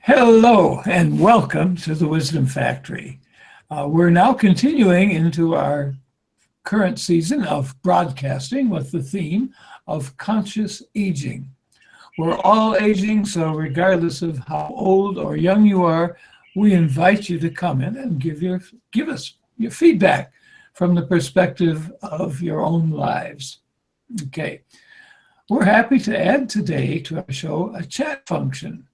Hello and welcome to the Wisdom Factory. We're now continuing into our current season of broadcasting with the theme of conscious aging. We're all aging, so regardless of how old or young you are, we invite you to come in and give us your feedback from the perspective of your own lives. Okay, we're happy to add today to our show a chat function,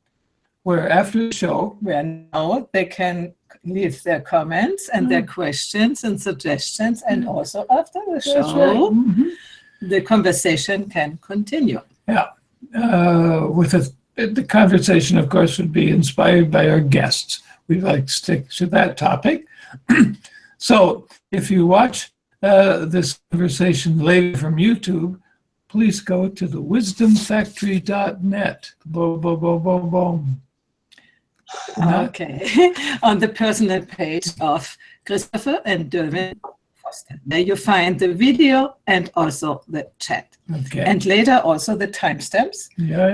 where after the show, where now they can leave their comments and their questions and suggestions, and also after the show, the conversation can continue. Yeah, the conversation, of course, would be inspired by our guests. We'd like to stick to that topic. So if you watch this conversation later from YouTube, please go to the wisdomfactory.net. Boom, boom, boom, boom, boom. Okay, on the personal page of Christopher and Durwin. There you find the video and also the chat. Okay. And later also the timestamps,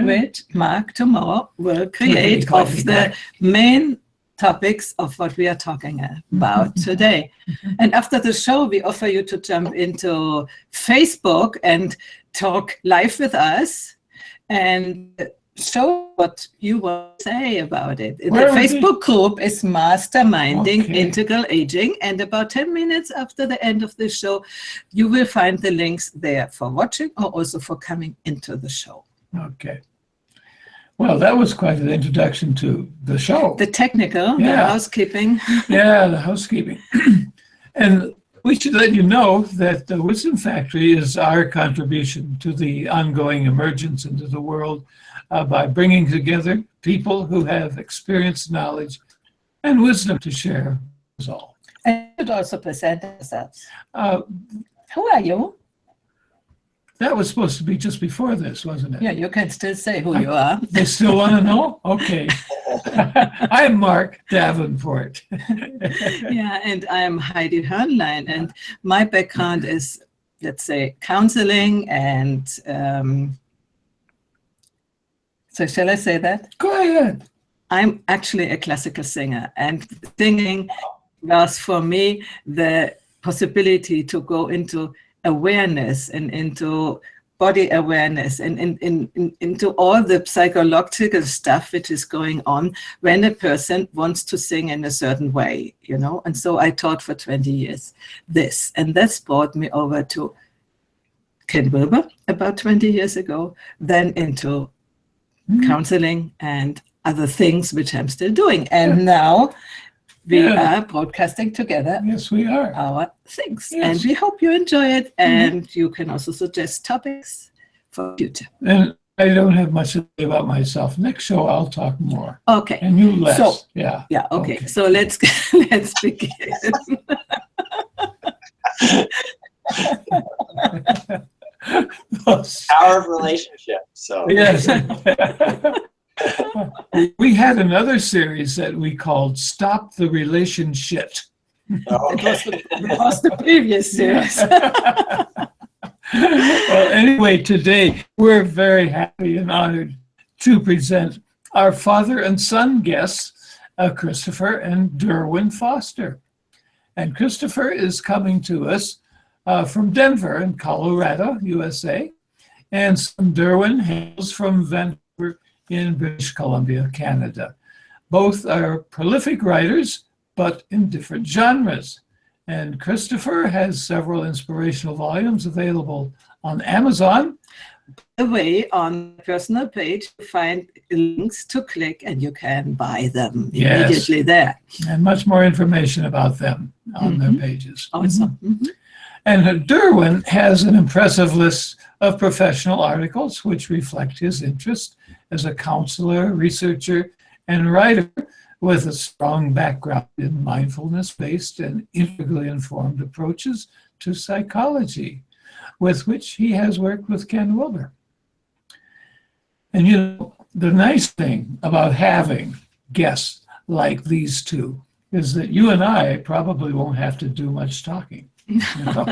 which Mark tomorrow will create of the main topics of what we are talking about today. And after the show, we offer you to jump into Facebook and talk live with us and show what you want to say about it. The Facebook group is Masterminding Integral Aging, and about 10 minutes after the end of the show, you will find the links there for watching or also for coming into the show. Okay. Well, that was quite an introduction to the show. The technical, the housekeeping. Yeah, the housekeeping. And we should let you know that the Wisdom Factory is our contribution to the ongoing emergence into the world by bringing together people who have experience, knowledge, and wisdom to share with us all. And you should also present ourselves. Who are you? That was supposed to be just before this, wasn't it? Yeah, you can still say who you are. They still want to know? Okay. I'm Mark Davenport. Yeah, and I'm Heidi Hörnlein, and my background is, let's say, counseling and, so shall I say that? Go ahead. I'm actually a classical singer, and singing was for me the possibility to go into awareness and into body awareness and into all the psychological stuff which is going on when a person wants to sing in a certain way, you know. And so I taught for 20 years this, and that's brought me over to Ken Wilber about 20 years ago, then into counseling and other things which I'm still doing. And now we are broadcasting together. Yes, we are. Our things. Yes. And we hope you enjoy it. And you can also suggest topics for future. And I don't have much to say about myself. Next show, I'll talk more. Okay. And you less. So, yeah. Okay. So let's begin. Power of relationship. So yes. We had another series that we called Stop the Relationship. It was the previous series. Well, anyway, today we're very happy and honored to present our father and son guests, Christopher and Durwin Foster. And Christopher is coming to us from Denver in Colorado, USA, and Durwin hails from Vancouver in British Columbia, Canada. Both are prolific writers, but in different genres. And Christopher has several inspirational volumes available on Amazon. By the way, on the personal page, you find links to click and you can buy them immediately there. And much more information about them on their pages. Awesome. And Durwin has an impressive list of professional articles which reflect his interest as a counselor, researcher, and writer with a strong background in mindfulness-based and integrally informed approaches to psychology, with which he has worked with Ken Wilber. And you know, the nice thing about having guests like these two is that you and I probably won't have to do much talking. You know?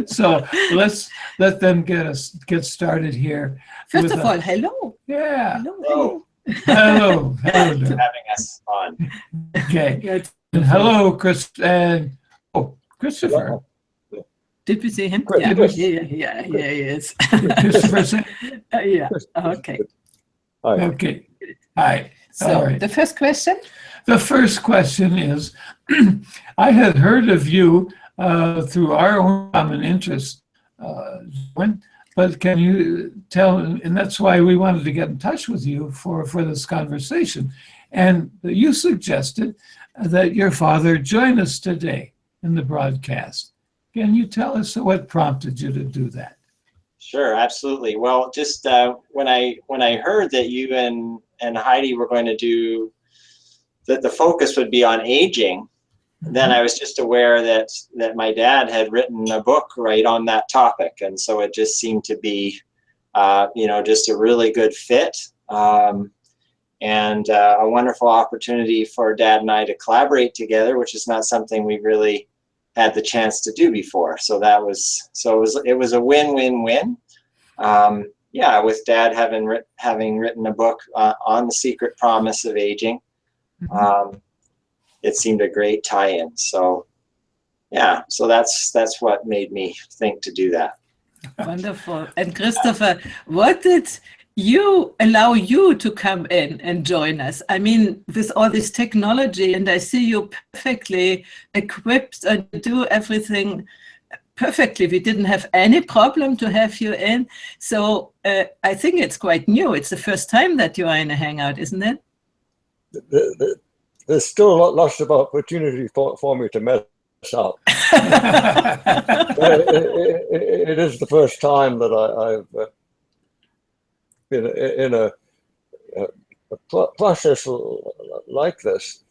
So let's let them get started here. First of all, hello. Yeah. Hello. Hello. for Hello. having us on. Okay. Yes. And hello, Chris. And Christopher. Did we see him? Chris, Yeah, Chris. yeah, he is. Christopher said, Yeah, Chris. okay. Hi. okay. Hi. So All right. the first question? The first question is, I had heard of you through our own common interest, but can you tell, and that's why we wanted to get in touch with you for this conversation. And you suggested that your father join us today in the broadcast. Can you tell us what prompted you to do that? Sure, absolutely. Well, just when I heard that you and Heidi were going to do that, the focus would be on aging, then I was just aware that my dad had written a book right on that topic, and so it just seemed to be, just a really good fit, and a wonderful opportunity for Dad and I to collaborate together, which is not something we really had the chance to do before. So it was a win-win-win. With Dad having written a book on the secret promise of aging. It seemed a great tie-in. So that's what made me think to do that. Wonderful. And Christopher, what did allow you to come in and join us? I mean, with all this technology, and I see you perfectly equipped and do everything perfectly. We didn't have any problem to have you in. So I think it's quite new. It's the first time that you are in a hangout, isn't it? There's still lots of opportunity for me to mess up. It is the first time that I've been in a process like this,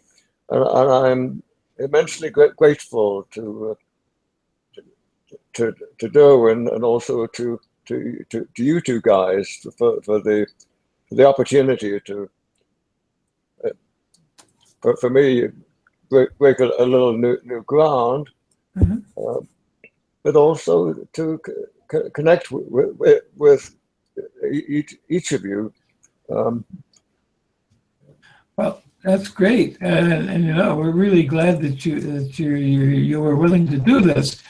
and I'm immensely grateful to Durwin and also to you two guys for the opportunity to for me break a little new ground, but also to connect with each of you. Well, that's great, and we're really glad that you were willing to do this,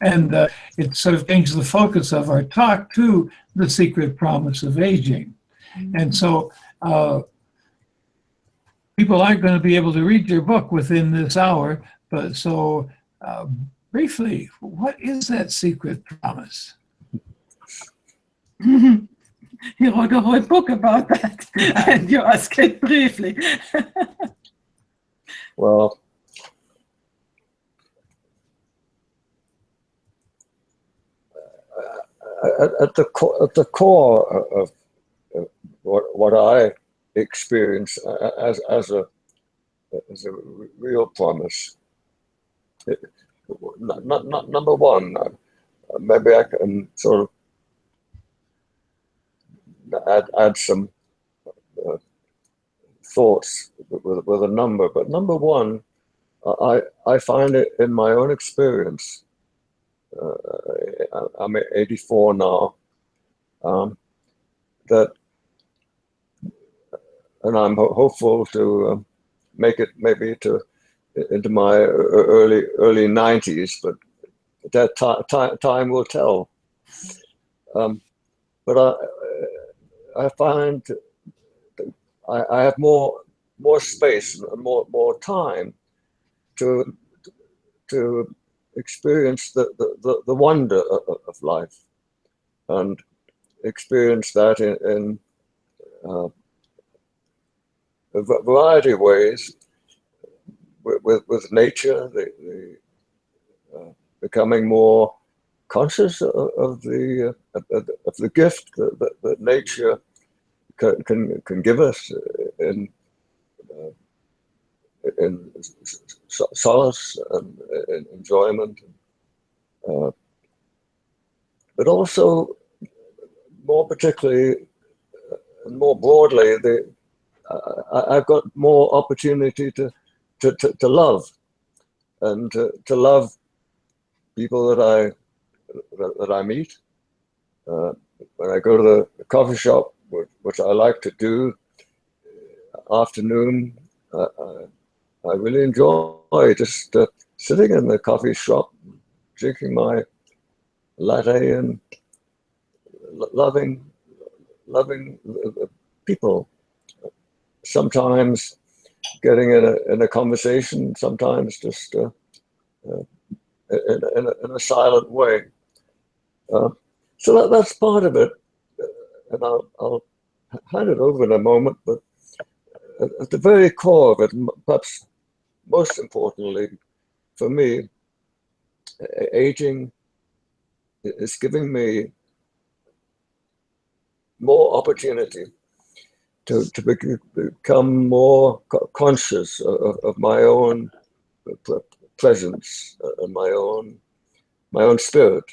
and it sort of changed the focus of our talk to the secret promise of aging, and so people aren't going to be able to read your book within this hour, but so briefly, what is that secret promise? He wrote a whole book about that, and you ask it briefly. Well, at the core of what I experience as a real promise, not number one. Maybe I can sort of add some thoughts with a number, but number one, I find it in my own experience. I'm 84 now. That, and I'm hopeful to make it maybe into my early 90s, but that time will tell. But I find I have more space and more time to experience the wonder of life, and experience that in a variety of ways, with nature, becoming more conscious of the gift that nature can give us in solace and in enjoyment, but also more particularly and more broadly, I've got more opportunity to love, and to love people that I meet. When I go to the coffee shop, which I like to do, afternoon, I really enjoy just sitting in the coffee shop, drinking my latte and loving people. Sometimes getting in a conversation, sometimes just in a silent way. So that's part of it, and I'll hand it over in a moment. But at the very core of it, perhaps most importantly for me, aging is giving me more opportunity to become more conscious of my own presence and my own spirit.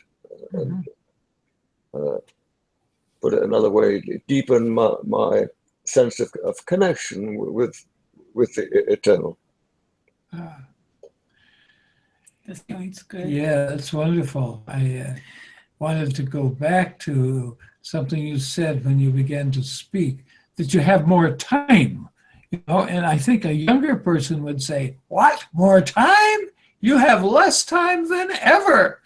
And, put it another way, deepen my sense of connection with the eternal. That sounds good. Yeah, that's wonderful. I wanted to go back to something you said when you began to speak, that you have more time. And I think a younger person would say, what, more time? You have less time than ever,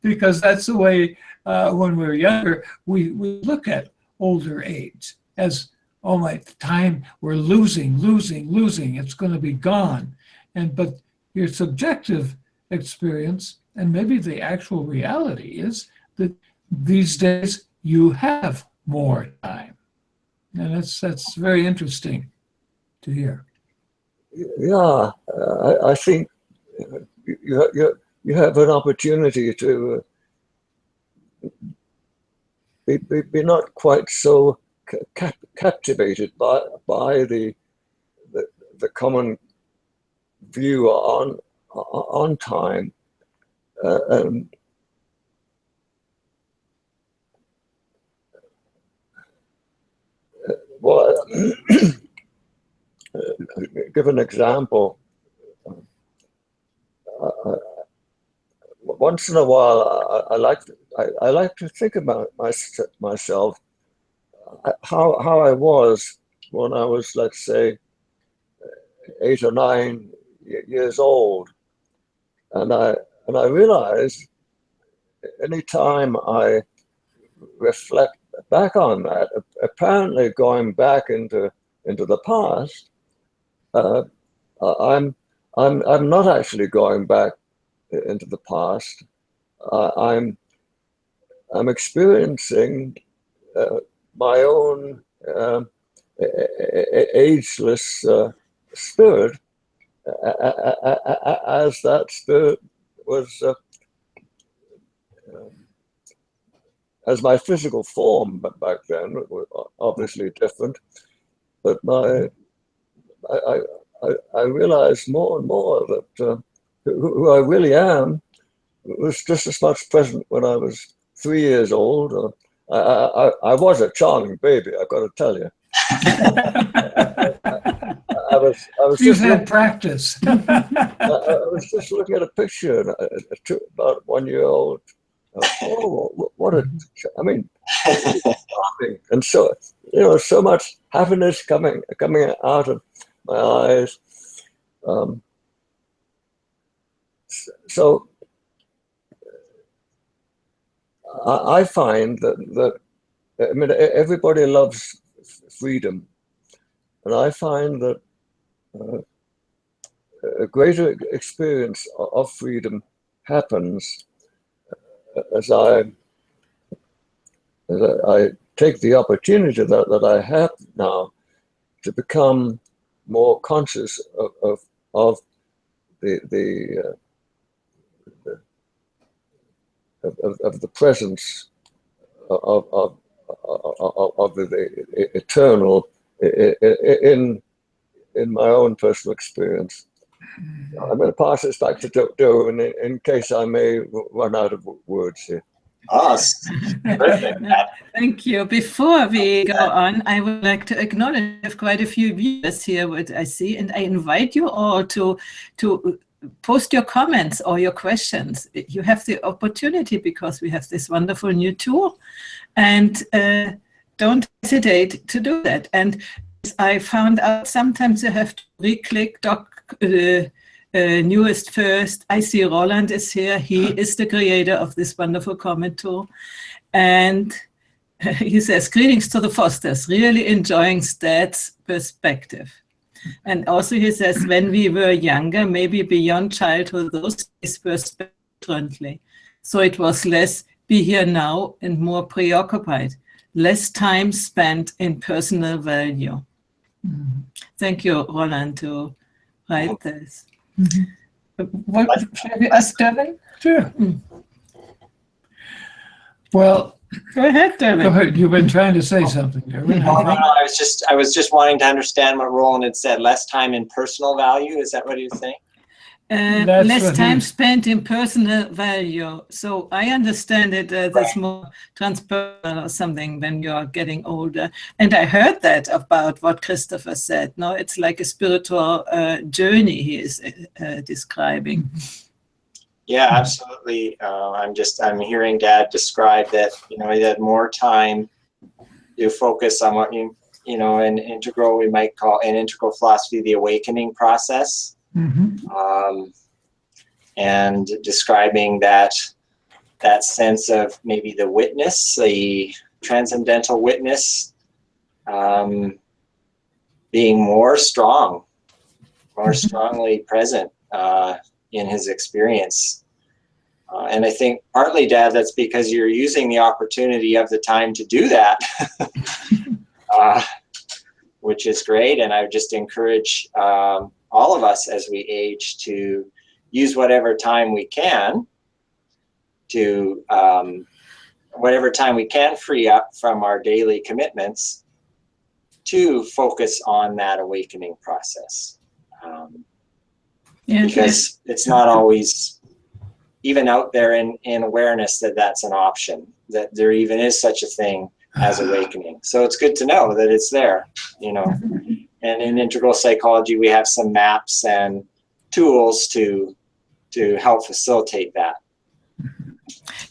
because that's the way when we're younger, we look at older age as, oh my, time, we're losing, it's going to be gone. But your subjective experience and maybe the actual reality is that these days you have more time. And that's very interesting to hear. Yeah, I think you have an opportunity to be not quite so captivated by the common view on time, and well, give an example. Once in a while, I like to think about myself, how I was when I was, let's say, 8 or 9 years old, and I realize anytime I reflect back on that, apparently going back into the past, I'm not actually going back into the past. I'm experiencing my own ageless spirit, as that spirit was, as my physical form back then was obviously different, but I realized more and more that who I really am was just as much present when I was 3 years old. I was a charming baby, I've got to tell you. I was You've just had practice. I was just looking at a picture about 1 year old. Oh, what a! I mean, and so so much happiness coming out of my eyes. So I find that I mean, everybody loves freedom, and I find that a greater experience of freedom happens as I take the opportunity that I have now to become more conscious of the presence of the eternal in my own personal experience. I'm going to pass this back to Durwin in case I may run out of words here. Perfect. Thank you. Before we go on, I would like to acknowledge quite a few viewers here, what I see, and I invite you all to post your comments or your questions. You have the opportunity because we have this wonderful new tool, and don't hesitate to do that. And I found out sometimes you have to re-click newest first. I see Roland is here. He is the creator of this wonderful comment tool. And he says, greetings to the Fosters, really enjoying Stad's perspective. And also he says, when we were younger, maybe beyond childhood, those days were spent differently. So it was less be here now and more preoccupied, less time spent in personal value. Mm-hmm. Thank you, Roland, to write this. Mm-hmm. What, shall we ask Durwin? Sure. Well, go ahead, Durwin. Go ahead. You've been trying to say something, Durwin. No, I was just wanting to understand what Roland had said. Less time in personal value. Is that what he was saying? Less time spent in personal value. So I understand it that's more transpersonal or something when you're getting older. And I heard that about what Christopher said. No, it's like a spiritual journey he is describing. Yeah, absolutely. I'm hearing Dad describe that, he had more time to focus on what in integral, we might call in integral philosophy, the awakening process. Mm-hmm. And describing that sense of maybe the witness, the transcendental witness, being more strongly present in his experience. And I think partly, Dad, that's because you're using the opportunity of the time to do that, which is great. And I would just encourage all of us as we age to use whatever time we can to free up from our daily commitments to focus on that awakening process. Because it's not always even out there in awareness that that's an option, that there even is such a thing as awakening. So it's good to know that it's there, And in integral psychology, we have some maps and tools to help facilitate that.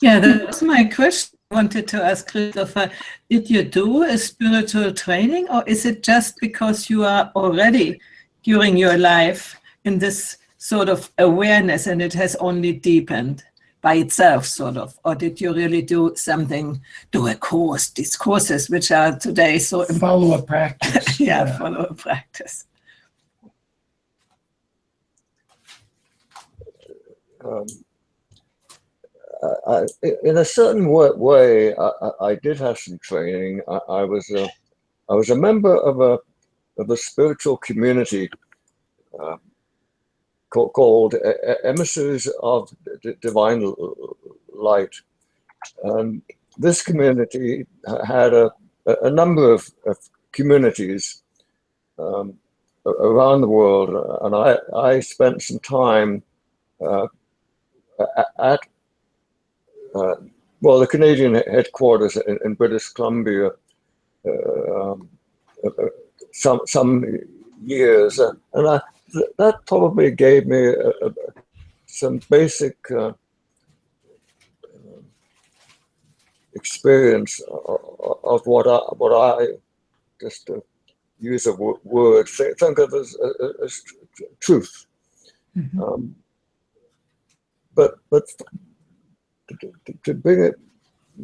Yeah, that's my question. I wanted to ask Christopher, did you do a spiritual training, or is it just because you are already during your life in this sort of awareness and it has only deepened by itself, sort of? Or did you really do a course, these courses which are today so important? Follow a practice. Yeah, follow a practice. In a certain way, I did have some training. I was a member of a spiritual community called Emissaries of Divine Light, and this community had a number of communities around the world, and I spent some time at the Canadian headquarters in British Columbia some years, and that probably gave me some basic experience of what I just to use a word, think of as truth. Mm-hmm. But to bring it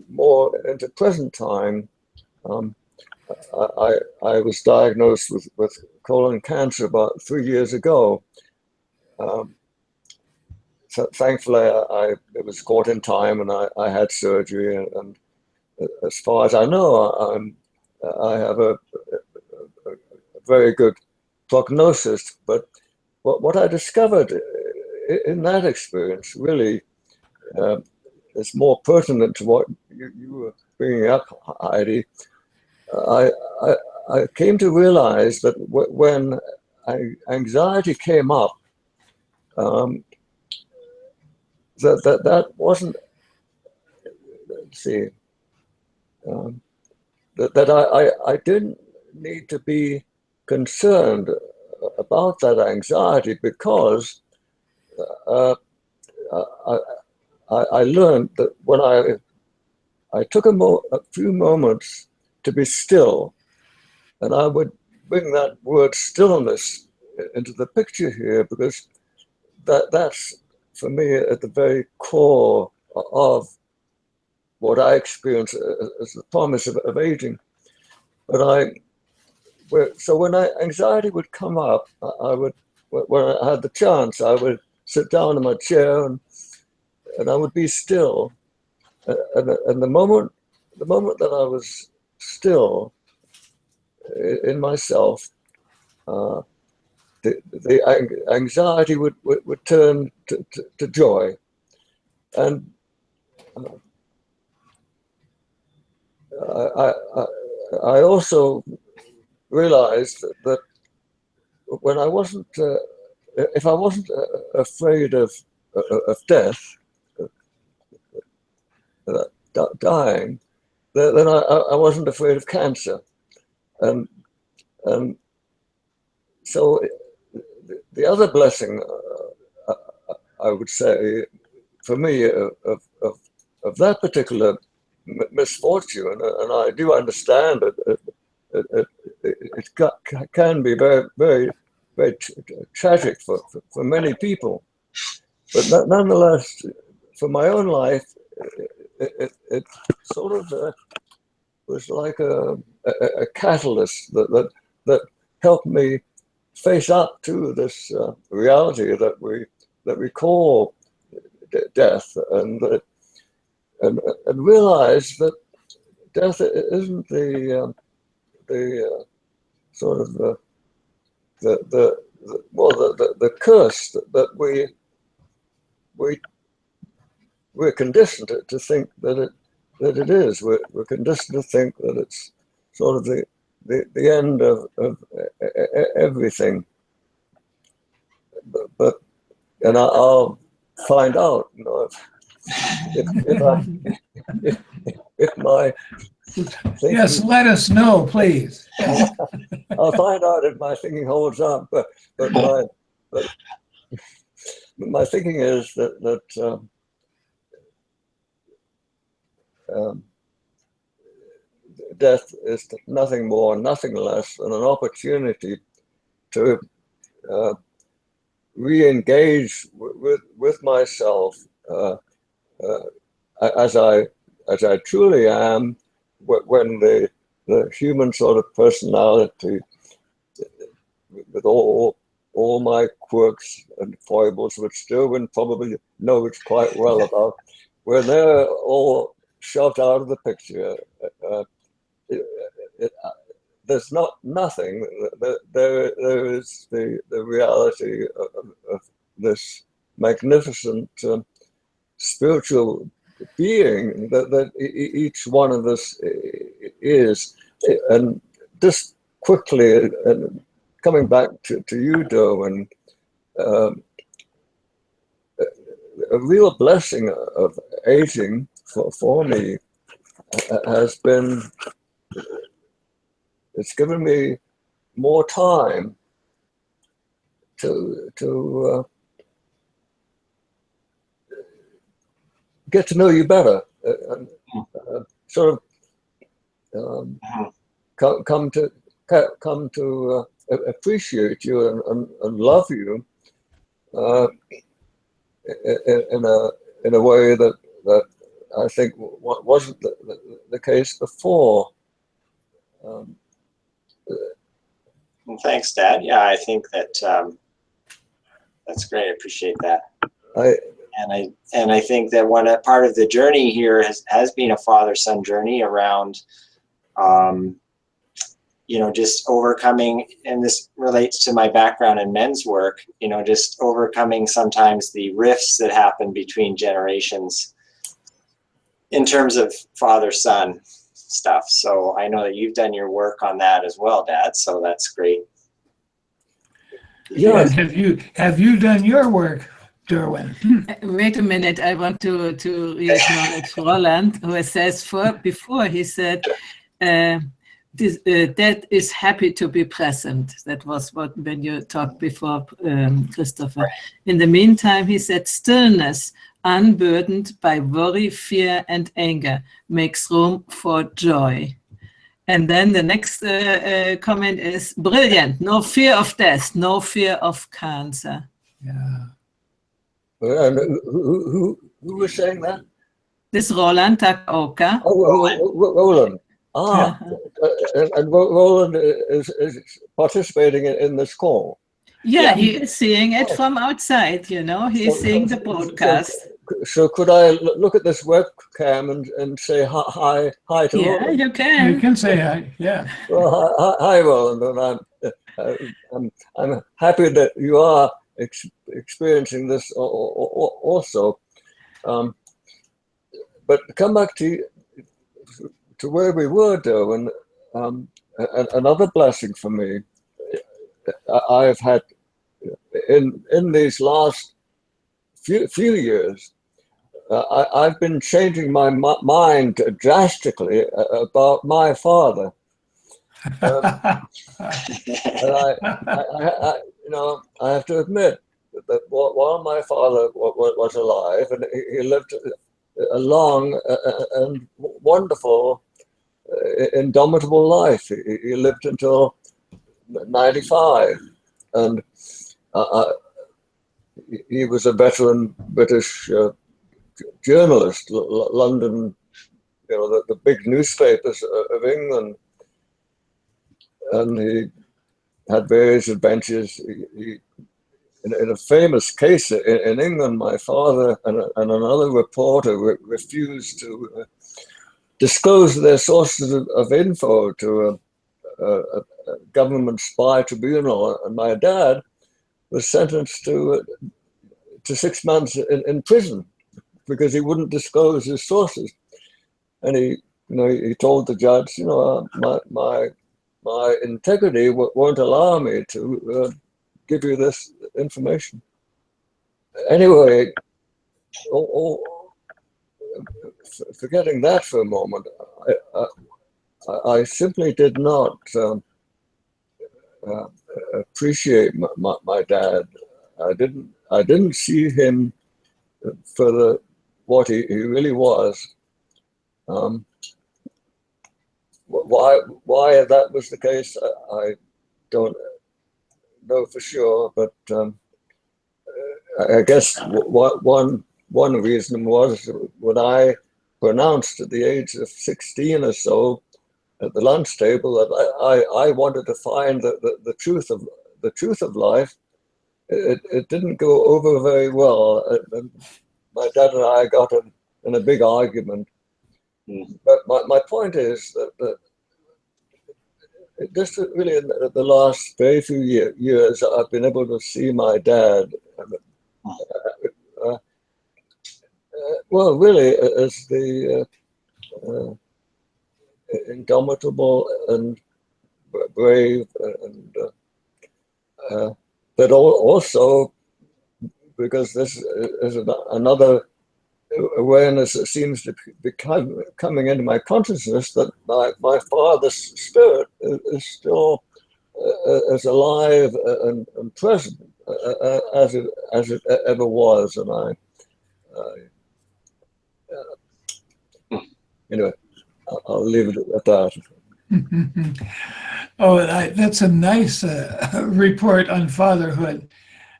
more into present time, I was diagnosed with colon cancer about 3 years ago. So thankfully, it was caught in time, and I had surgery. And as far as I know, I have a very good prognosis. But what I discovered in that experience really is more pertinent to what you were bringing up, Heidi. I came to realize that when anxiety came up, that wasn't, let's see, that I didn't need to be concerned about that anxiety, because I learned that when I took a few moments to be still, and I would bring that word stillness into the picture here, because that's for me at the very core of what I experience as the promise of aging. But so when anxiety would come up, I would, when I had the chance, I would sit down in my chair and I would be still. And the moment that I was still in myself, the anxiety would turn to joy. And I also realized that when I wasn't, if I wasn't afraid of death, dying, then I wasn't afraid of cancer. And so the other blessing, I would say, for me, of that particular misfortune, and I do understand it can be very, very, very tragic for many people. But nonetheless, for my own life, it sort of was like a catalyst that helped me face up to this reality that we call death, and realize that death isn't the sort of the curse that we're conditioned to think that it is. We're conditioned to think that it's sort of the end of everything. But I'll find out, you know, if my thinking, yes, let us know, please. I'll find out if my thinking holds up. But my thinking is that death is nothing more, nothing less than an opportunity to re-engage with myself as I truly am, when the human sort of personality, with all my quirks and foibles, which Durwin probably knows quite well about, when they're all shoved out of the picture, there's nothing. There is the reality of this magnificent spiritual being that each one of us is. And just quickly, and coming back to you, Durwin, a real blessing of aging for me has been, it's given me more time to get to know you better, and sort of come to appreciate you and love you in a way that I think wasn't the case before. Well, thanks, Dad. Yeah, I think that that's great. I appreciate that. And I think that one part of the journey here has been a father-son journey around, you know, just overcoming, and this relates to my background in men's work, you know, just overcoming sometimes the rifts that happen between generations in terms of father-son stuff. So I know that you've done your work on that as well, Dad. So that's great. Yeah. Have you done your work, Durwin? Wait a minute. I want to acknowledge Roland, who says before he said, Dad is happy to be present. That was when you talked before, Christopher. Right. In the meantime, he said, stillness, unburdened by worry, fear, and anger, makes room for joy. And then the next comment is brilliant. No fear of death, no fear of cancer. Yeah. And who was saying that? This Roland Takaoka. Oh, Roland. Ah, and Roland is participating in this call. Yeah, he is seeing it from outside, you know. He's seeing the broadcast. So could I look at this webcam and say hi to Yeah, Roland? you can. You can say hi. Yeah. Well, hi, Roland, and I'm happy that you are experiencing this also. But come back to where we were, Durwin. Another blessing for me, I've had in these last few years. I've been changing my mind drastically about my father. And I have to admit that while my father was alive, and he lived a long and wonderful, indomitable life. He lived until 95, and he was a veteran British journalist, London, the big newspapers of England, and he had various adventures. In a famous case in England, my father and another reporter refused to disclose their sources of info to a government spy tribunal, and my dad was sentenced to 6 months in prison because he wouldn't disclose his sources. And he told the judge, my integrity won't allow me to give you this information. Anyway, forgetting that for a moment, I simply did not appreciate my dad. I didn't see him for what he really was. Why that was the case, I don't know for sure, but I guess one reason was when I pronounced at the age of 16 or so at the lunch table that I wanted to find the truth of life. It didn't go over very well. My dad and I got in a big argument. But my point is that just really in the last very few years, I've been able to see my dad, well, really as the indomitable and brave, and but also because this is another awareness that seems to be coming into my consciousness, that my father's spirit is still as alive and present as it ever was. And anyway, I'll leave it at that. Oh, that's a nice report on fatherhood,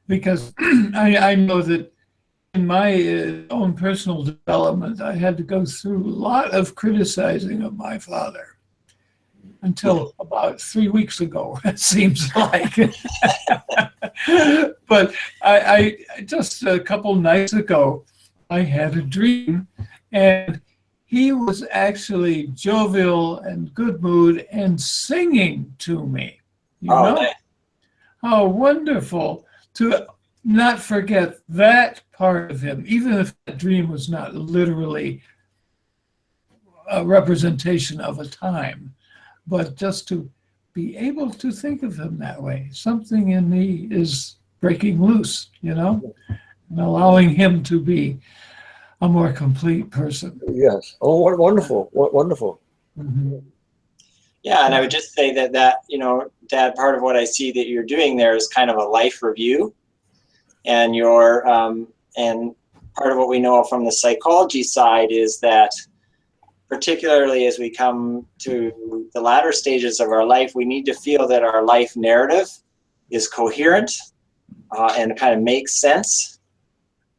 because I know that in my own personal development, I had to go through a lot of criticizing of my father until about 3 weeks ago, it seems like. But I just a couple nights ago, I had a dream, and he was actually jovial and good mood and singing to me. You know? Nice. How wonderful to not forget that part of him, even if that dream was not literally a representation of a time, but just to be able to think of him that way. Something in me is breaking loose, and allowing him to be a more complete person. Yes. Oh, what wonderful! What wonderful. Mm-hmm. Yeah, and I would just say that Dad, part of what I see that you're doing there is kind of a life review, and and part of what we know from the psychology side is that particularly as we come to the latter stages of our life, we need to feel that our life narrative is coherent and kind of makes sense.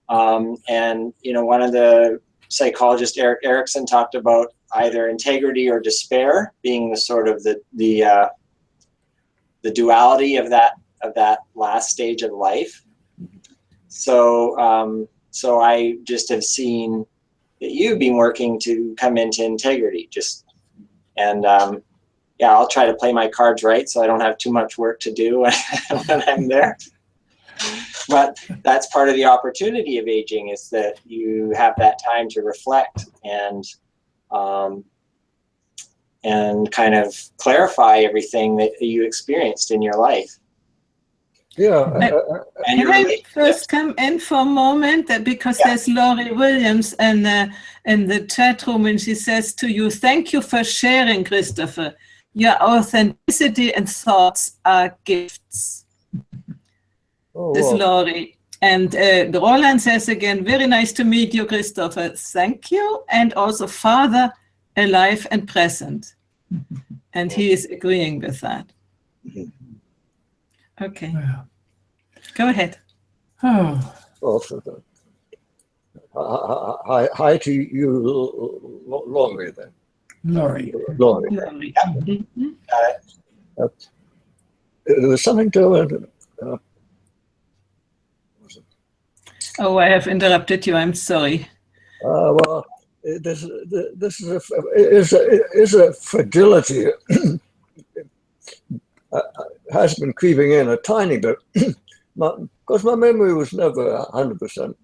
And, you know, one of the psychologists, Erik Erikson, talked about either integrity or despair being the sort of the duality of that last stage of life. So so I just have seen that you've been working to come into integrity, and yeah, I'll try to play my cards right so I don't have too much work to do when I'm there. But that's part of the opportunity of aging, is that you have that time to reflect and kind of clarify everything that you experienced in your life. Yeah. And Can I first come in for a moment? Because there's Laurie Williams in the chat room, and she says to you, "Thank you for sharing, Christopher. Your authenticity and thoughts are gifts." Oh, This wow. Laurie. And Roland says again, "Very nice to meet you, Christopher. Thank you." And also, "Father, alive and present." And he is agreeing with that. Okay. Yeah. Go ahead. Oh, Also, hi to you, Laurie, then. Laurie. Laurie. Laurie. Mhm. There was something to it. Oh, I have interrupted you. I'm sorry. Well, this is a fragility has been creeping in a tiny bit. Because my memory was never 100%,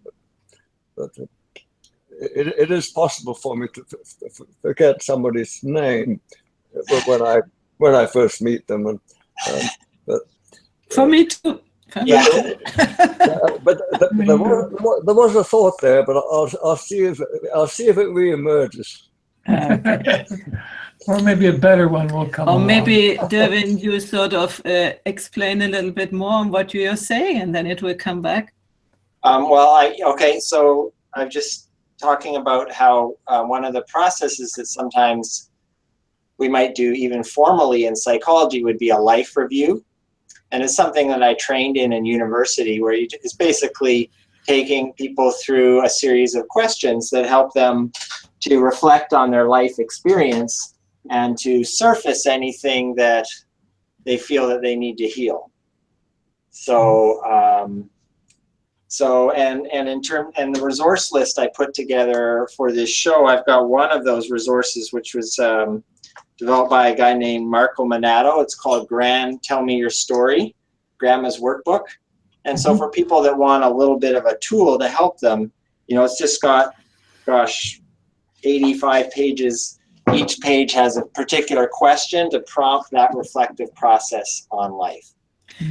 but it is possible for me to forget somebody's name when I first meet them, and but For me too. Yeah. but there was a thought there, but I'll see if it reemerges. Okay. Or maybe a better one will come Or along. maybe, Durwin, you sort of explain a little bit more on what you are saying, and then it will come back. Okay, so I'm just talking about how one of the processes that sometimes we might do even formally in psychology would be a life review. And it's something that I trained in university, where it's basically taking people through a series of questions that help them to reflect on their life experience and to surface anything that they feel that they need to heal. So, and the resource list I put together for this show, I've got one of those resources, which was developed by a guy named Marco Minato. It's called Tell Me Your Story, Grandma's Workbook. And so for people that want a little bit of a tool to help them, you know, it's just got, 85 pages. Each page has a particular question to prompt that reflective process on life.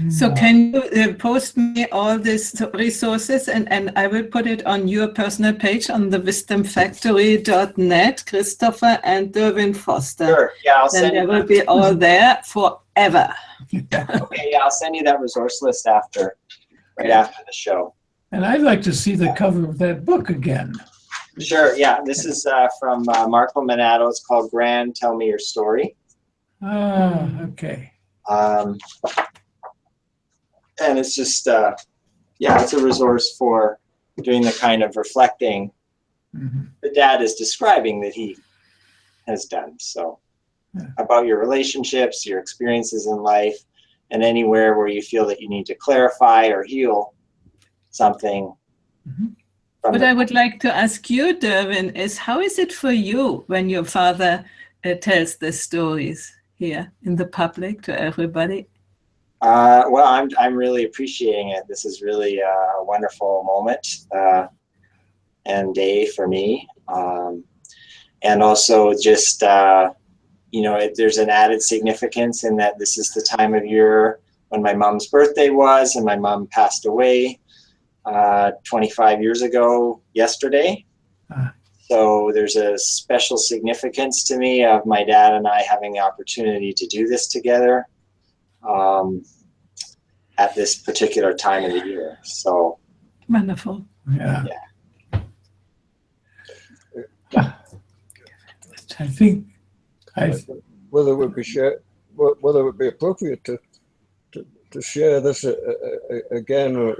So can you post me all these resources, and I will put it on your personal page on the wisdomfactory.net, Christopher and Durwin Foster. Sure, yeah, I'll Then send there you will be all there forever. Okay, yeah, I'll send you that resource list after the show. And I'd like to see the cover of that book again. Sure, yeah, this is from Marco Minato. It's called Tell Me Your Story. Ah, okay. And it's just, it's a resource for doing the kind of reflecting that Dad is describing that he has done. So about your relationships, your experiences in life, and anywhere where you feel that you need to clarify or heal something. What I would like to ask you, Durwin, is how is it for you when your father tells the stories here in the public to everybody? Well, I'm really appreciating it. This is really a wonderful moment and day for me. And also just, there's an added significance in that this is the time of year when my mom's birthday was, and my mom passed away 25 years ago yesterday. So there's a special significance to me of my dad and I having the opportunity to do this together at this particular time of the year. So wonderful. Yeah. I think whether it would be whether it would be appropriate to share this again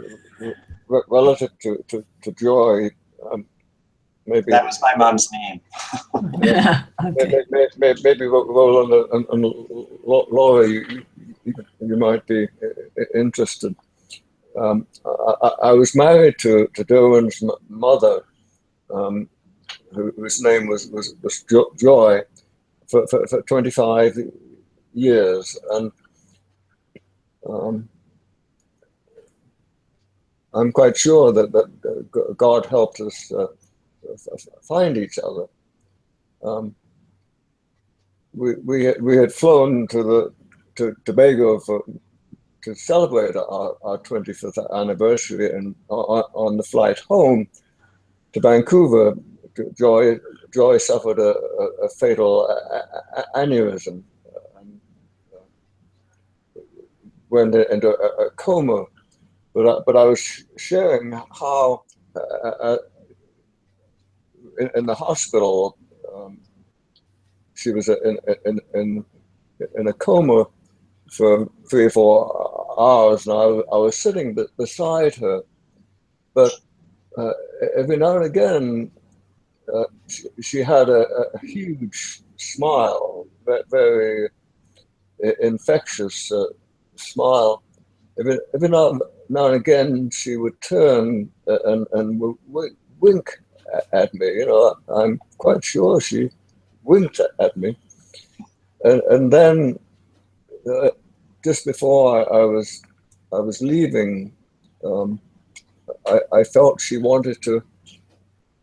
relative to joy. Maybe That was my mom's name. Okay. maybe Roland and Laura, you might be interested. I was married to Durwin's mother, whose name was Joy, for 25 years, and I'm quite sure that God helped us find each other. We had flown to Tobago to celebrate our 25th anniversary, and on the flight home to Vancouver, Joy suffered a fatal aneurysm and went into a coma. But I was sharing how in the hospital she was in a coma for 3 or 4 hours, and I was sitting beside her. But every now and again, she had a huge smile, very infectious smile. Every now and again, she would turn and wink at me. You know, I'm quite sure she winked at me. And then just before I was leaving, I felt she wanted to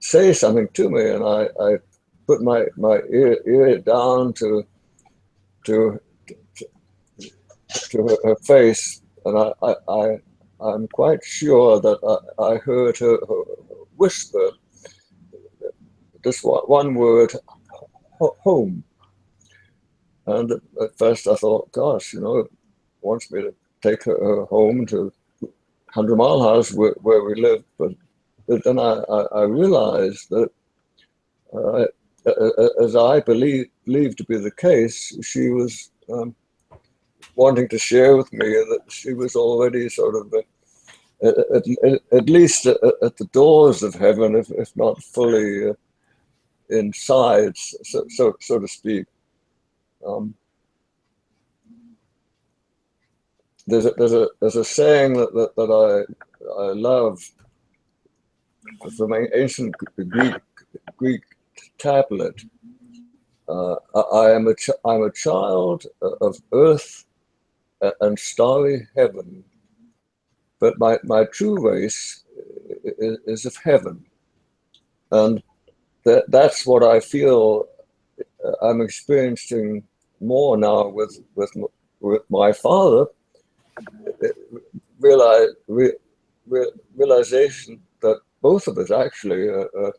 say something to me, and I put my ear down to her face, and I'm quite sure that I heard her whisper just one word, home. And at first I thought, gosh, you know, wants me to take her home to 100 Mile House where we live. But then I realized that as I believed to be the case, she was wanting to share with me that she was already sort of at least at the doors of heaven, if not fully inside, so to speak. There's a saying that I love from an ancient Greek tablet. I'm a child of earth and starry heaven, but my true race is of heaven, and that's what I feel I'm experiencing more now with my father. Realization that both of us actually, you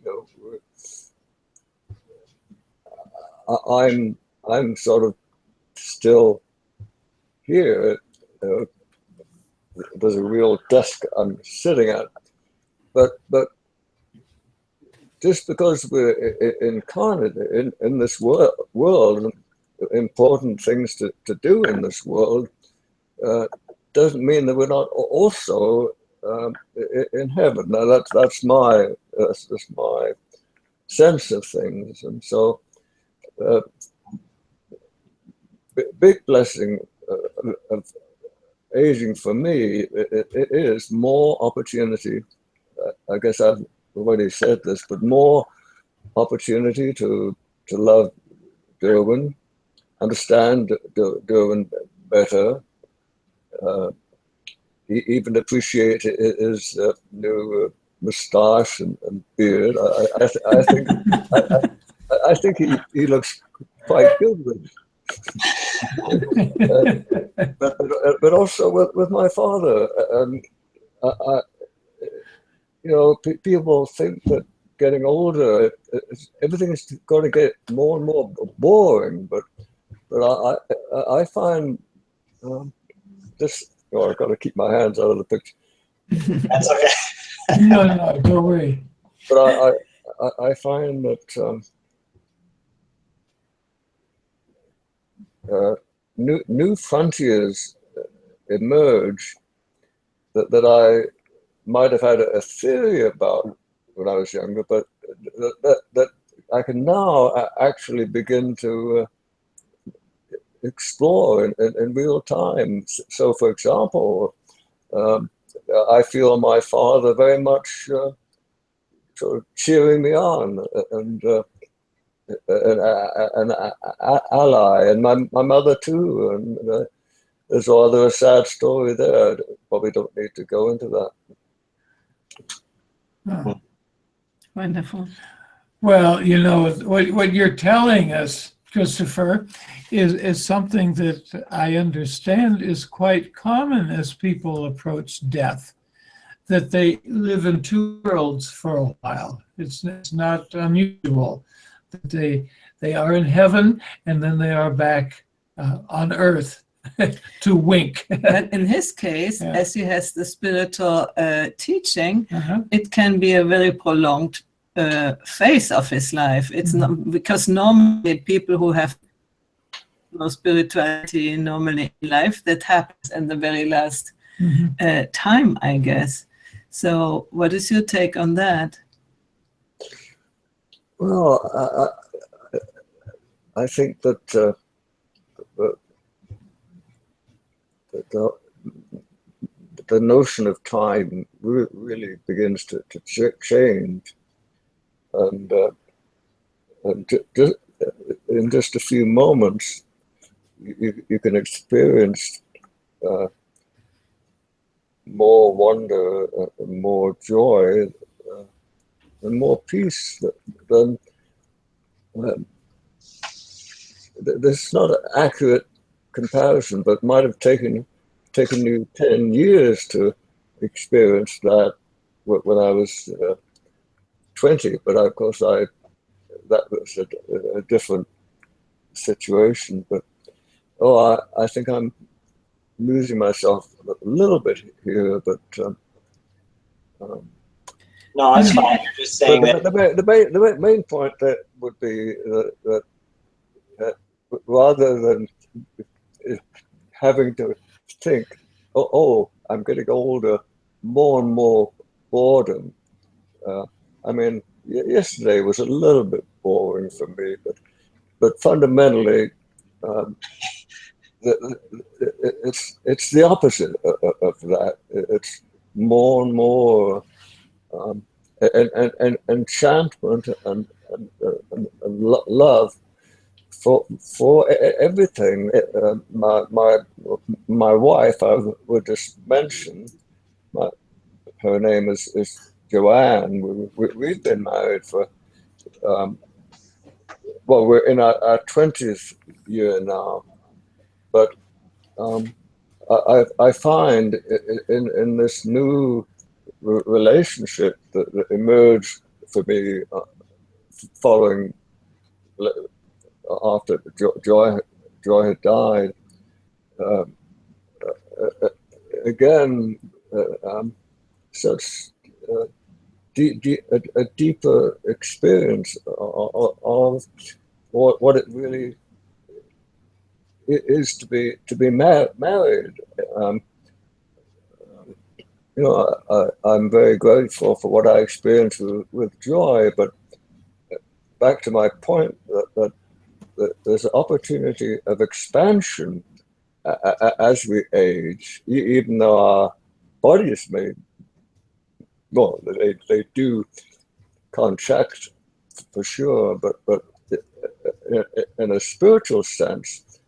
know, I'm sort of still here. There's a real desk I'm sitting at, but just because we're incarnate in this world, important things to do in this world, doesn't mean that we're not also in heaven. Now that's my sense of things, and so big blessing of aging for me. It is more opportunity. I guess I've already said this, but more opportunity to love Durwin, understand Durwin better, even appreciate his new moustache and beard. I think he looks quite good with it. But also with my father, you know, people think that getting older, everything's going to get more and more boring. But I find this. Oh, I've got to keep my hands out of the picture. That's okay. No, don't worry. But I find that new frontiers emerge that I might have had a theory about when I was younger, but that I can now actually begin to explore in real time. So, for example, I feel my father very much sort of cheering me on, and an ally, and my mother too. And there's rather a sad story there. Probably don't need to go into that. Oh. Wonderful. Well, you know, what you're telling us, Christopher, is something that I understand is quite common as people approach death, that they live in two worlds for a while. It's not unusual that they are in heaven and then they are back on earth to wink. But in his case, Yeah. as he has the spiritual teaching, Uh-huh. it can be a very prolonged phase of his life. It's not because normally people who have no spirituality normally in life, that happens in the very last time, I guess. So what is your take on that? Well, I think that the notion of time really begins to change, and in just a few moments, you can experience more wonder, more joy, and more peace than. This is not an accurate comparison, but might have taken you 10 years to experience that when I was 20. But of course, that was a different situation. But I think I'm losing myself a little bit here. But No, it's fine. You're just saying that. the main point that would be that rather than having to think, I'm getting older, more and more boredom. I mean, yesterday was a little bit boring for me, but fundamentally, it's the opposite of that. It's more and more enchantment and love for everything. My wife, I would just mention, her name is Joanne. We've been married for we're in our 20th year now, but I find in this new relationship that emerged for me following after Joy had died, again, such a deeper experience of what it really is to be married. You know, I'm very grateful for what I experienced with Joy, but back to my point that there's an opportunity of expansion as we age, even though our bodies they do contract for sure, but in a spiritual sense,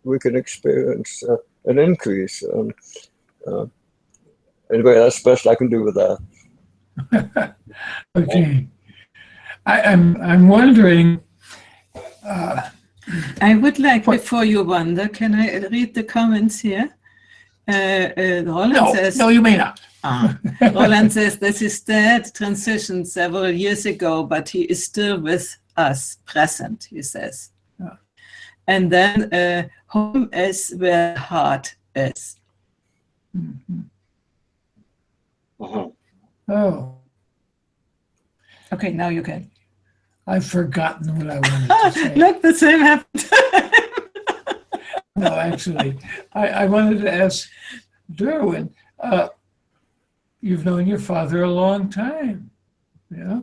we can experience an increase. Anyway, that's the best I can do with that. Okay. I'm wondering. I would like, before you wonder, can I read the comments here? Roland says, No, you may not. Roland says that his dad transitioned several years ago, but he is still with us, present, he says. Yeah. And then home is where heart is. Mhm. Mhm. Oh, Okay, now you can. I've forgotten what I wanted to say. Look, the same happened. No, actually, I wanted to ask Durwin, you've known your father a long time, yeah?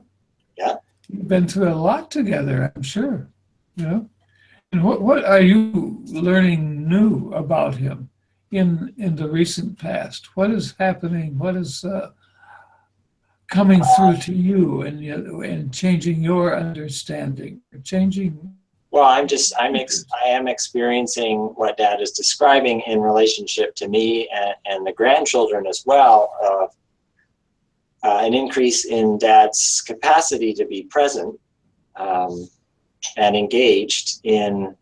Yeah. You've been through a lot together, I'm sure, yeah? And what are you learning new about him in the recent past? What is happening? What is coming through to you and changing your understanding, changing? Well, I am experiencing what Dad is describing in relationship to me and the grandchildren as well, of an increase in Dad's capacity to be present and engaged in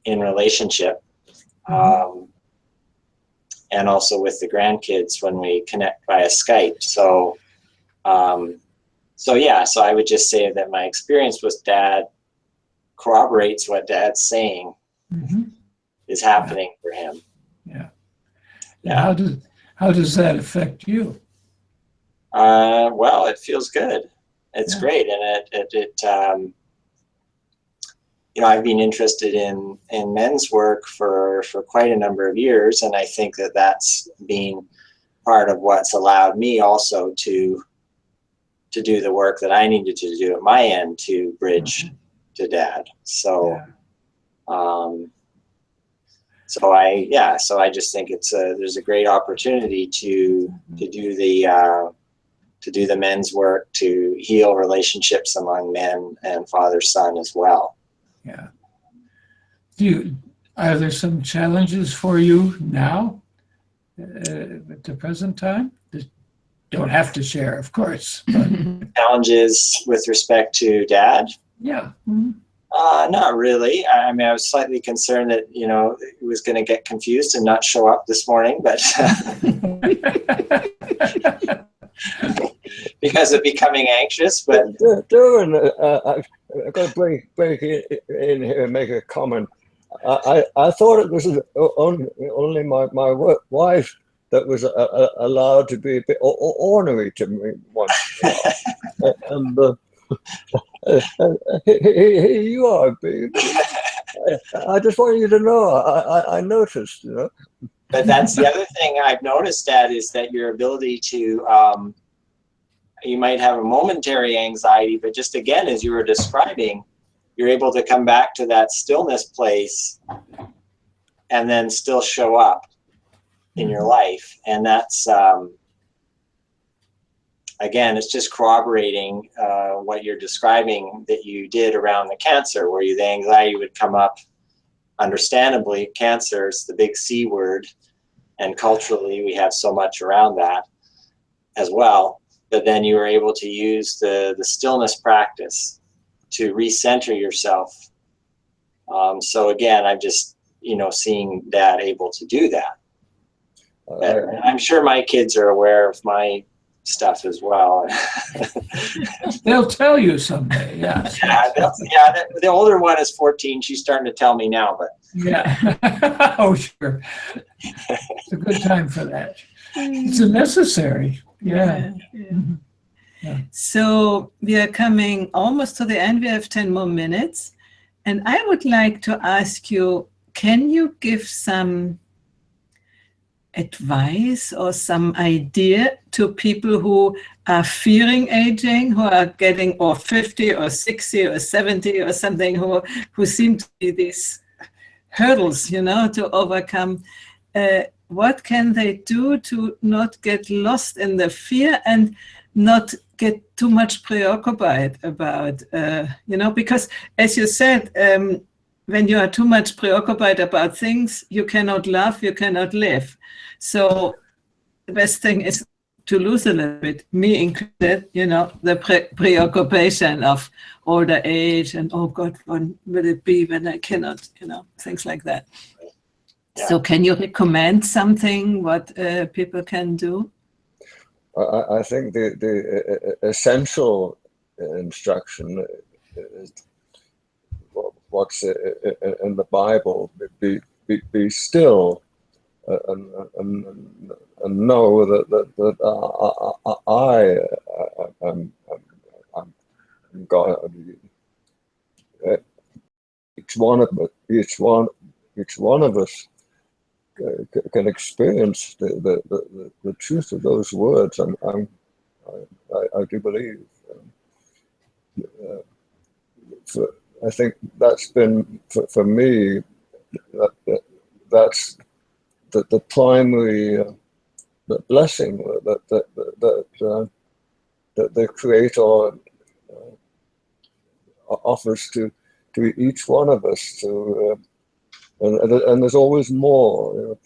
relationship, and also with the grandkids when we connect via Skype. So I would just say that my experience with Dad corroborates what Dad's saying is happening for him. Yeah. Yeah. How does that affect you? Well, it feels good. It's great, and it I've been interested in men's work for quite a number of years, and I think that that's been part of what's allowed me also to do the work that I needed to do at my end to bridge to Dad. So, so I just think there's a great opportunity to do the men's work, to heal relationships among men and father-son as well. Yeah. Are there some challenges for you now at the present time? Don't have to share, of course. But Challenges with respect to Dad? yeah. Not really. I mean, I was slightly concerned that, he was going to get confused and not show up this morning, but because of becoming anxious. But Durwin, I've got to break in here and make a comment. I thought it was only my wife that was allowed to be a bit ornery to me once. And here you are, babe. I just want you to know, I noticed, But that's the other thing I've noticed, Dad, is that your ability to, you might have a momentary anxiety, but just again, as you were describing, you're able to come back to that stillness place and then still show up in your life. And that's, again, it's just corroborating what you're describing that you did around the cancer, where the anxiety would come up. Understandably, cancer is the big C word, and culturally we have so much around that as well. But then you were able to use the stillness practice to recenter yourself. So again, I'm just, seeing Dad able to do that. And I'm sure my kids are aware of my stuff as well. They'll tell you someday, yes. The older one is 14. She's starting to tell me now, but yeah. Oh, sure. It's a good time for that. It's necessary. Yeah. Yeah. So we are coming almost to the end. We have 10 more minutes. And I would like to ask you, can you give some advice or some idea to people who are fearing aging, who are getting or 50 or 60 or 70 or something, who seem to be these hurdles, to overcome? What can they do to not get lost in the fear and not get too much preoccupied about, because as you said, when you are too much preoccupied about things, you cannot laugh, you cannot live. So the best thing is to lose a little bit, me included, the preoccupation of older age and, oh God, when will it be when I cannot, things like that. Yeah. So can you recommend something, what people can do? I think the essential instruction is what's in the Bible: be still and know that I God, each one of us can experience the truth of those words. I do believe. I think that's been for me. That's the primary blessing that the Creator offers to each one of us. And there's always more. You know,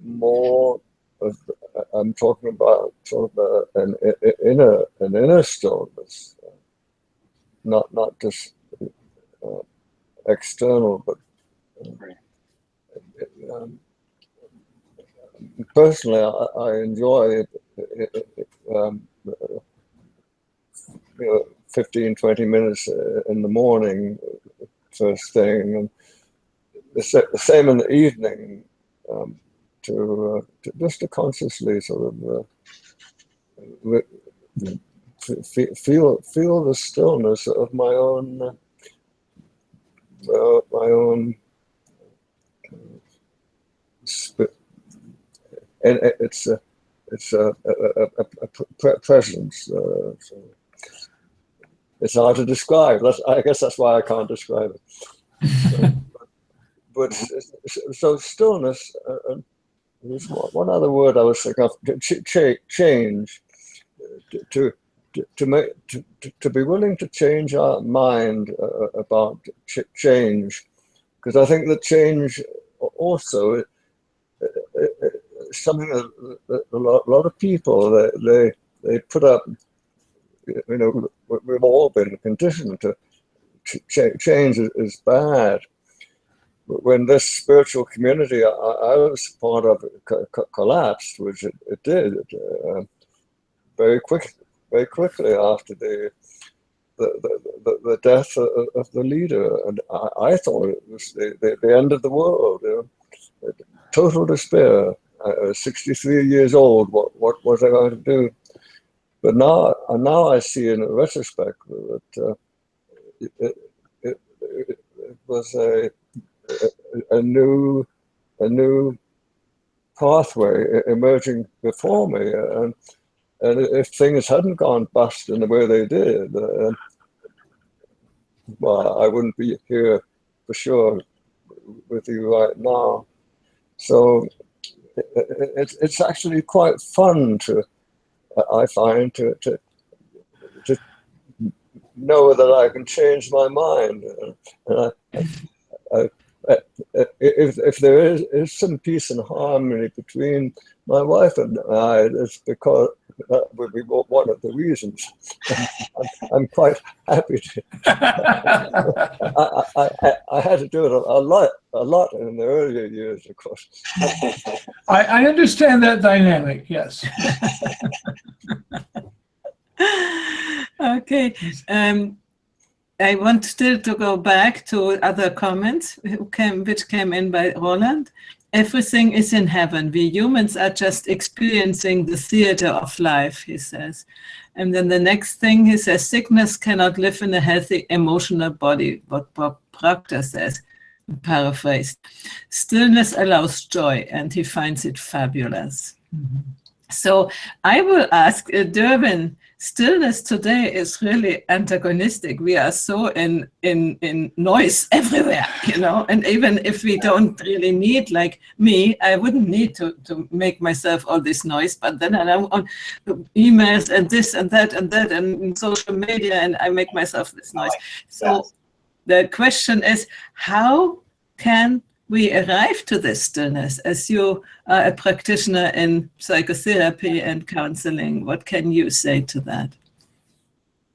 more of. I'm talking about sort of an inner stillness, not just external, but personally, I enjoy 15, 20 minutes in the morning, first thing, and the same in the evening, to just to consciously sort of feel the stillness of my own and it's a presence. So it's hard to describe. I guess that's why I can't describe it. But so stillness. There's one other word I was thinking of. Change. To be willing to change our mind about change, because I think that change also something that a lot of people they put up. You know, we've all been conditioned to change is bad. But when this spiritual community I was part of collapsed, which it did very quickly after the death of the leader, and I thought it was the end of the world. You know, total despair. I was 63 years old. What was I going to do? But now I see in retrospect that it was a new pathway emerging before me, and if things hadn't gone bust in the way they did, well, I wouldn't be here for sure with you right now. So it's actually quite fun I find to know that I can change my mind. And if there is some peace and harmony between my wife and I, it's because that would be one of the reasons. I'm quite happy to. I had to do it a lot in the earlier years, of course. I understand that dynamic, yes. Okay. I want still to go back to other comments which came in by Roland. Everything is in heaven. We humans are just experiencing the theater of life, he says. And then the next thing he says, sickness cannot live in a healthy emotional body, what Bob Proctor says, paraphrased. Stillness allows joy, and he finds it fabulous. Mm-hmm. So I will ask Durwin, stillness today is really antagonistic. We are so in noise everywhere, you know, and even if we don't really need, like me, I wouldn't need to make myself all this noise, but then I'm on emails and this and that and social media, and I make myself this noise. So the question is, how can we arrive to this stillness? As you are a practitioner in psychotherapy and counseling, what can you say to that?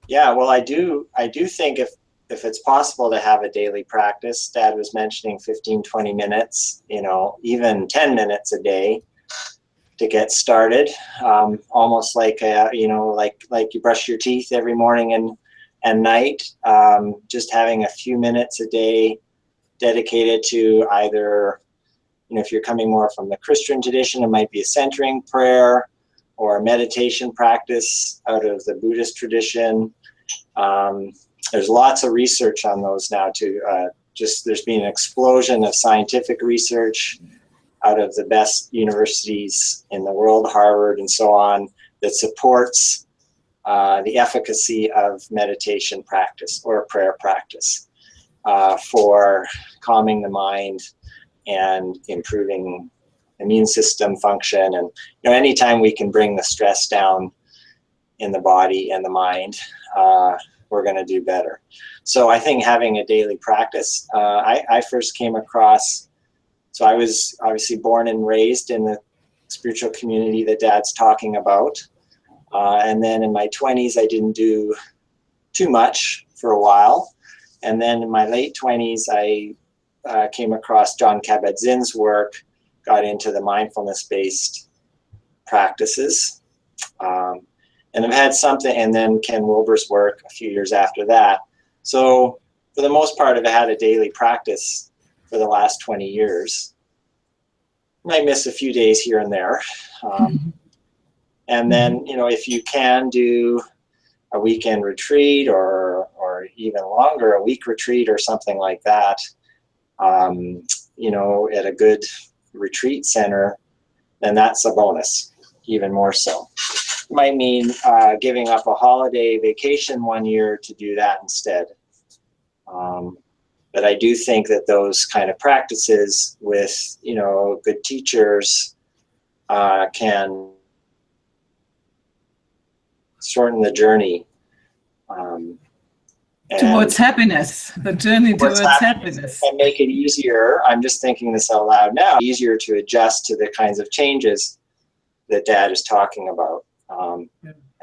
Yeah, well, I do think if it's possible to have a daily practice, Dad was mentioning 15, 20 minutes, you know, even 10 minutes a day to get started, almost like, you know, like you brush your teeth every morning and night, just having a few minutes a day dedicated to either, you know, if you're coming more from the Christian tradition, it might be a centering prayer or a meditation practice out of the Buddhist tradition. There's lots of research on those now too. There's been an explosion of scientific research out of the best universities in the world, Harvard and so on, that supports the efficacy of meditation practice or prayer practice for calming the mind and improving immune system function. And anytime we can bring the stress down in the body and the mind, we're going to do better. So I think having a daily practice, I first came across, so I was obviously born and raised in the spiritual community that Dad's talking about. And then in my 20s, I didn't do too much for a while. And then in my late 20s, I came across John Kabat-Zinn's work, got into the mindfulness-based practices. And I've had something, and then Ken Wilber's work a few years after that. So for the most part, I've had a daily practice for the last 20 years. I miss a few days here and there. And then, if you can do a weekend retreat or even longer, a week retreat or something like that, at a good retreat center, then that's a bonus, even more so. Might mean giving up a holiday vacation one year to do that instead. But I do think that those kind of practices with, good teachers can shorten the journey. Towards happiness, the journey towards happiness. And make it easier, I'm just thinking this out loud now, easier to adjust to the kinds of changes that Dad is talking about.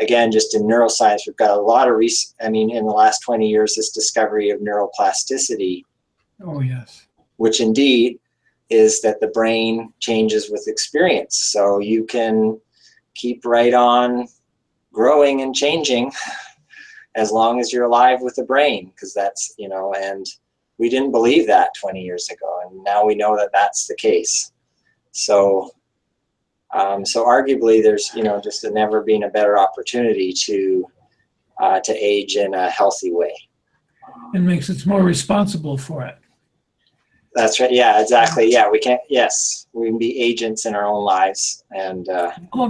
Again, just in neuroscience, we've got a lot of in the last 20 years, this discovery of neuroplasticity. Oh, yes. Which indeed is that the brain changes with experience. So you can keep right on growing and changing as long as you're alive with the brain, because that's, and we didn't believe that 20 years ago. And now we know that that's the case. So arguably there's, just never been a better opportunity to age in a healthy way. It makes us more responsible for it. That's right. Yeah, exactly. Yeah, we can be agents in our own lives. And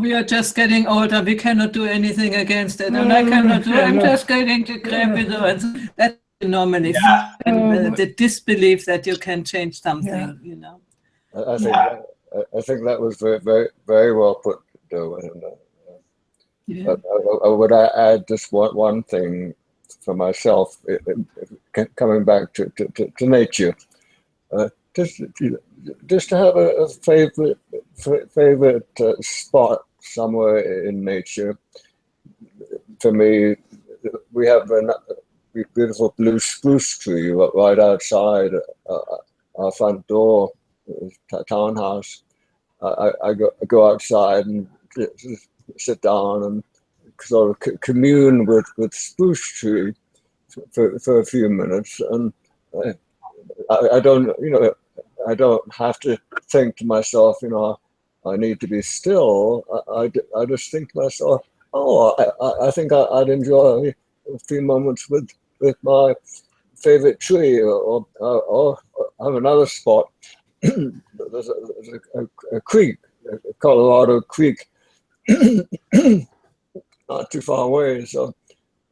we are just getting older. We cannot do anything against it. And I cannot do it. I'm just getting decrepit. And that's normally the disbelief that you can change something, I think that was very, very, very well put, Durwin. I would add just one thing for myself, coming back to nature. Just to have a favorite spot somewhere in nature. For me, we have a beautiful blue spruce tree right outside our front door, townhouse. I go outside and sit down and sort of commune with spruce tree for a few minutes, and I don't have to think to myself, I need to be still. I just think to myself, I think I'd enjoy a few moments with my favorite tree, or have another spot. There's a creek, a Colorado Creek, not too far away. So,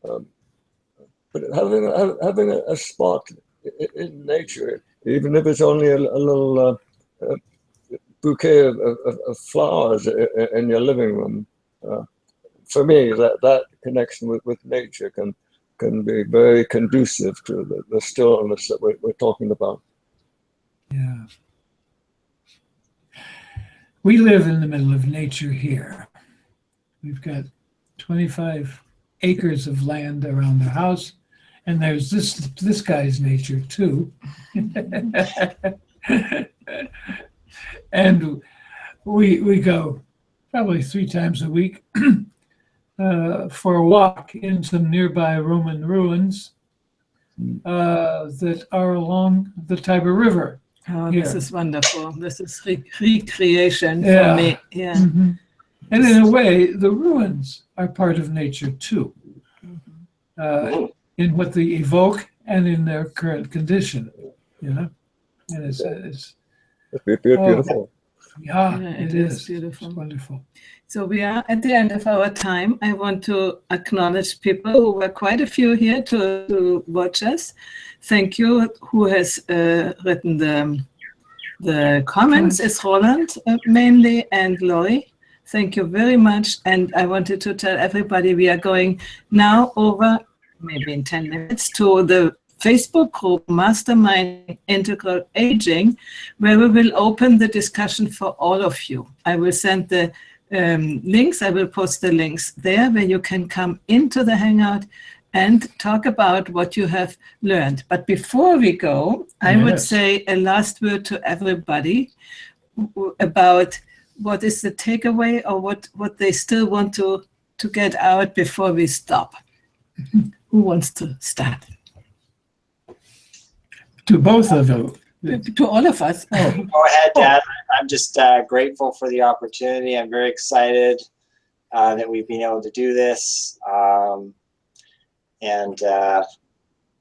but having a spot in nature, even if it's only a little bouquet of flowers in your living room, for me, that connection with nature can be very conducive to the stillness that we're talking about. Yeah. We live in the middle of nature here. We've got 25 acres of land around the house, and there's this guy's nature too. And we go probably 3 times a week for a walk in some nearby Roman ruins that are along the Tiber River. Oh, this is wonderful. This is recreation for me. Yeah. Mm-hmm. And in a way, the ruins are part of nature too. in what they evoke and in their current condition, you know? And it's beautiful. yeah, Yeah, it it is. is beautiful. It's wonderful. So we are at the end of our time. I want to acknowledge people who were quite a few here to watch us. Thank you. Who has written the comments? It's Roland mainly, and Lori. Thank you very much. And I wanted to tell everybody we are going now over, maybe in 10 minutes, to the Facebook group Mastermind Integral Aging, where we will open the discussion for all of you. I will send the links. I will post the links there where you can come into the Hangout and talk about what you have learned. But before we go, I would Yes. say a last word to everybody about what is the takeaway, or what they still want to get out before we stop. Who wants to start? To both of you. To all of us. Oh, Go ahead, Dad. I'm just grateful for the opportunity. I'm very excited that we've been able to do this.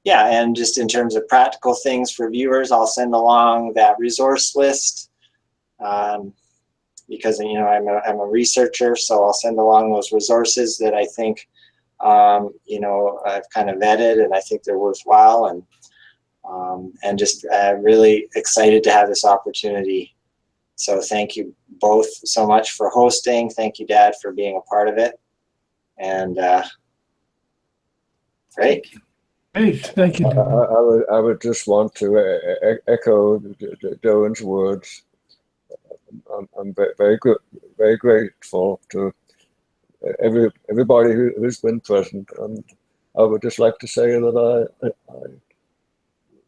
Yeah, and just in terms of practical things for viewers, I'll send along that resource list because, you know, I'm a researcher, so I'll send along those resources that I think, you know, I've kind of vetted and I think they're worthwhile, and just really excited to have this opportunity. So thank you both so much for hosting. Thank you, Dad, for being a part of it. And great. great. Thank you. Durwin. I would just want to echo Durwin's words. I'm very grateful to everybody who's been present, and I would just like to say that I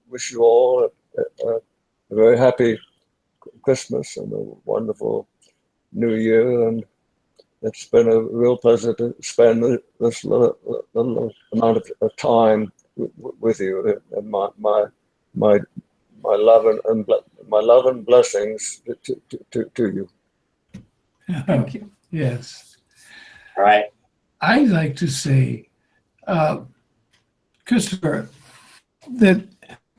wish you all a very happy Christmas and a wonderful New Year, and it's been a real pleasure to spend this little amount of time with you, and my love and my love and blessings to you. Thank you. Yes. All right. I'd like to say, Christopher, that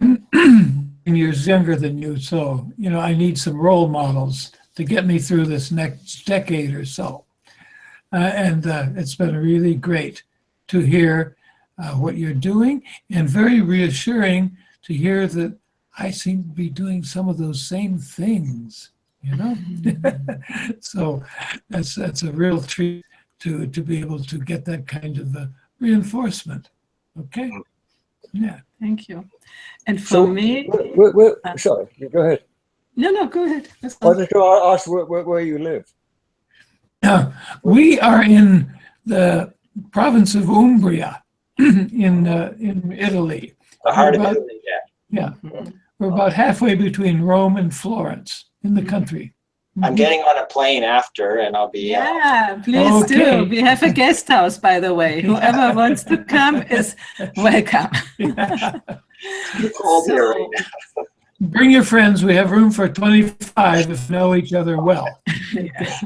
I'm years younger than you, so, you know, I need some role models to get me through this next decade or so. And it's been really great to hear what you're doing, and very reassuring to hear that I seem to be doing some of those same things, you know? So that's a real treat to be able to get that kind of reinforcement. Okay? Yeah. Thank you. And for me, Sorry, go ahead. no, go ahead. That's I fine. just want to ask where you live. We are in the province of Umbria in Italy. The heart of About- Italy, yeah. Yeah. We're about halfway between Rome and Florence in the country. I'm getting on a plane after, and I'll be. Yeah, please Okay. do. We have a guest house, by the way. Whoever wants to come is welcome. Cold here right now. Bring your friends. We have room for 25 if you know each other well. Yeah.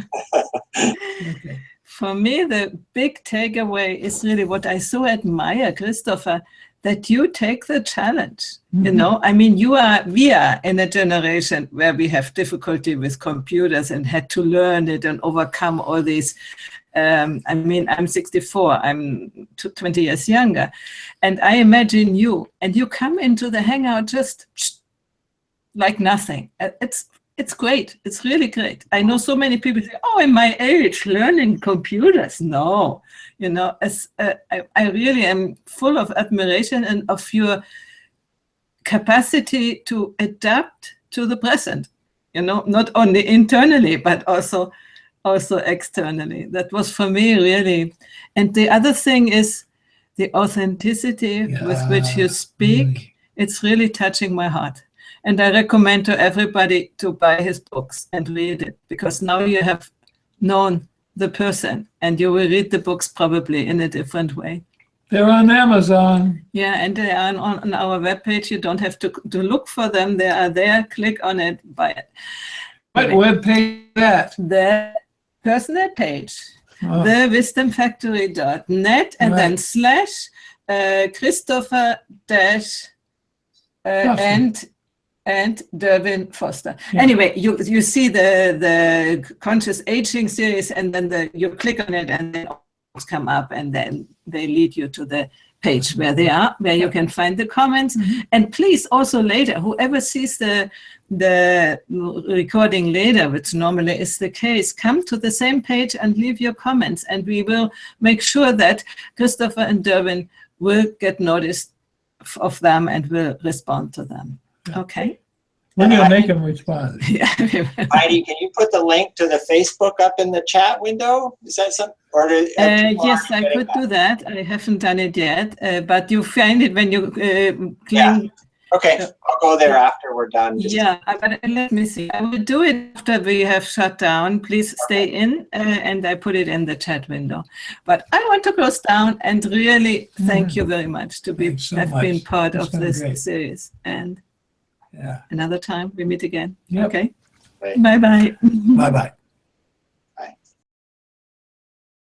Okay. For me, the big takeaway is really what I so admire, Christopher, that you take the challenge. You know, I mean, we are in a generation where we have difficulty with computers and had to learn it and overcome all these. I mean, I'm 64, I'm 20 years younger. And I imagine you, and you come into the Hangout just like nothing. It's great. It's really great. I know so many people say, oh, in my age, learning computers. No, you know, I really am full of admiration and of your capacity to adapt to the present, you know, not only internally, but also externally. That was for me really. And the other thing is the authenticity with which you speak. Really. It's really touching my heart. And I recommend to everybody to buy his books and read it, because now you have known the person and you will read the books probably in a different way. They're on Amazon. Yeah, and they are on our webpage. You don't have to look for them. They are there. Click on it, buy it. What webpage is that? The personal page, Oh. thewisdomfactory.net, and then Right. slash Christopher Dash and Durwin Foster. Yeah. Anyway, you see the conscious aging series, and then you click on it, and then all come up, and then they lead you to the page where they are, where you can find the comments. And please also later, whoever sees the recording later, which normally is the case, come to the same page and leave your comments, and we will make sure that Christopher and Durwin will get notice of them and will respond to them. Okay. We're going to make them respond. Yeah. Heidi, can you put the link to the Facebook up in the chat window? Is that something? Yes, I could do that. I haven't done it yet, but you find it when you click. Yeah. Okay, I'll go there after we're done. Yeah, but let me see. I will do it after we have shut down. Please stay in, and I put it in the chat window. But I want to close down and really thank you very much to be have been part of this series. And another time we meet again. Yep. Okay. Bye bye. Bye bye.